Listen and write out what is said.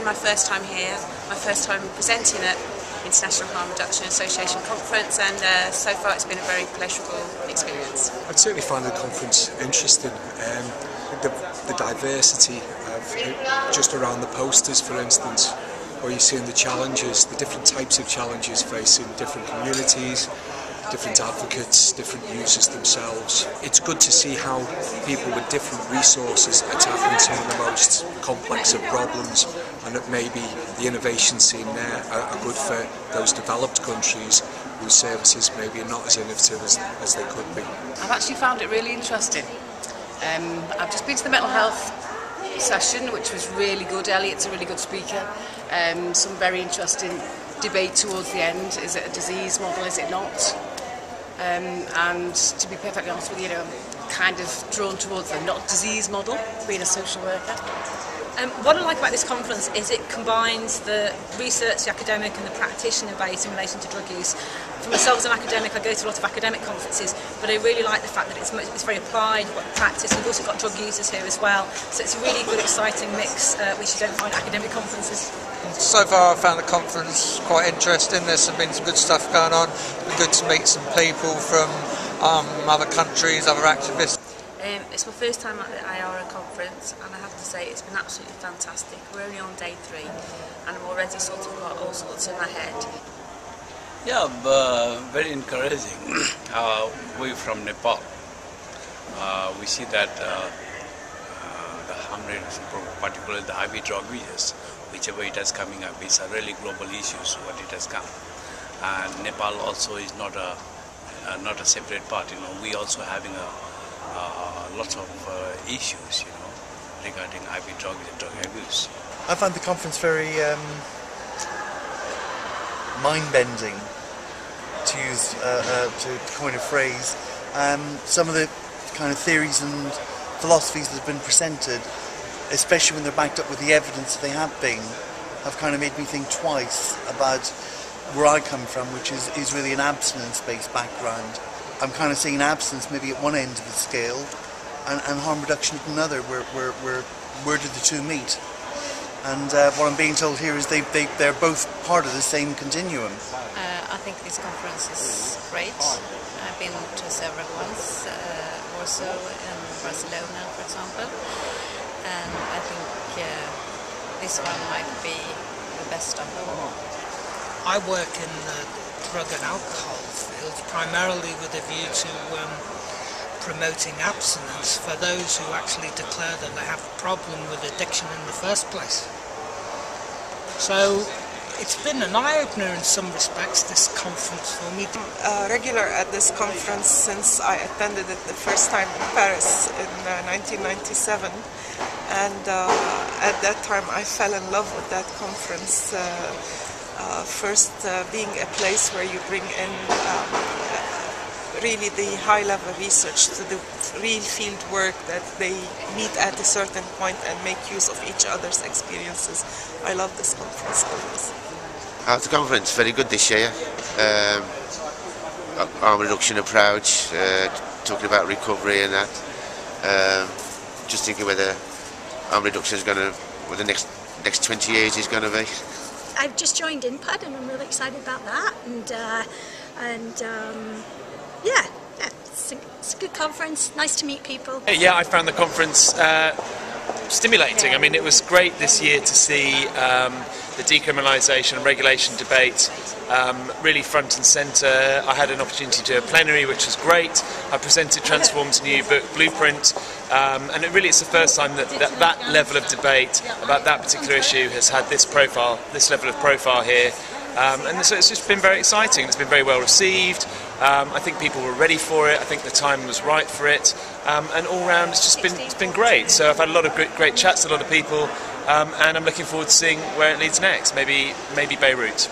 been my first time here, my first time presenting at International Harm Reduction Association conference, and so far it's been a very pleasurable experience. I'd certainly find the conference interesting. The diversity of just around the posters, for instance, where you're seeing the challenges, the different types of challenges facing different communities, different advocates, different users themselves. It's good to see how people with different resources are tackling some of the most complex of problems, and that maybe the innovation seen there are good for those developed countries whose services maybe are not as innovative as they could be. I've actually found it really interesting. I've just been to the mental health session, which was really good. Elliot's a really good speaker. Some very interesting debate towards the end. Is it a disease model? Is it not? And to be perfectly honest with you, I'm kind of drawn towards the not disease model, being a social worker. What I like about this conference is it combines the research, the academic and the practitioner base in relation to drug use. For myself as an academic, I go to a lot of academic conferences, but I really like the fact that it's very applied, what practice. We've also got drug users here as well, so it's a really good, exciting mix, which you don't find at academic conferences. So far I've found the conference quite interesting. There's been some good stuff going on. It's been good to meet some people from other countries, other activists. It's my first time at the IARA conference, and I have to say it's been absolutely fantastic. We're only on day 3 and I'm already sort of got all sorts in my head. Yeah, very encouraging. We're from Nepal. We see that the harm rates, particularly the IV drug users, whichever it is coming up, it's a really global issues what it has come. And Nepal also is not a separate part. We also having lots of issues, regarding IV drug and drug abuse. I found the conference very mind-bending, to use to coin a phrase. Some of the kind of theories and philosophies that have been presented, especially when they're backed up with the evidence that they have kind of made me think twice about where I come from, which is really an abstinence-based background. I'm kind of seeing abstinence maybe at one end of the scale, and harm reduction at another. Where do the two meet? And what I'm being told here is they're both part of the same continuum. I think this conference is great. I've been to several ones, also in Barcelona, for example, and I think this one might be the best of them all. I work in the drug and alcohol field, primarily with a view to promoting abstinence for those who actually declare that they have a problem with addiction in the first place. So it's been an eye-opener in some respects, this conference for me. Regular at this conference since I attended it the first time in Paris in 1997, and at that time I fell in love with that conference. First being a place where you bring in really the high-level research to the real field work, that they meet at a certain point and make use of each other's experiences. I love this conference always. The conference very good this year. Harm reduction approach, talking about recovery and that. Just thinking whether harm reduction is going to, what the next 20 years is going to be. I've just joined INPUD and I'm really excited about that, yeah, it's a good conference, nice to meet people. Yeah, I found the conference stimulating. I mean, it was great this year to see the decriminalisation and regulation debate really front and centre. I had an opportunity to do a plenary, which was great. I presented Transform's new book, Blueprint, and it's the first time that level of debate about that particular issue has had this level of profile here. And so it's just been very exciting. It's been very well received. I think people were ready for it. I think the time was right for it. And all round, it's been great. So I've had a lot of great chats with a lot of people, and I'm looking forward to seeing where it leads next. Maybe Beirut.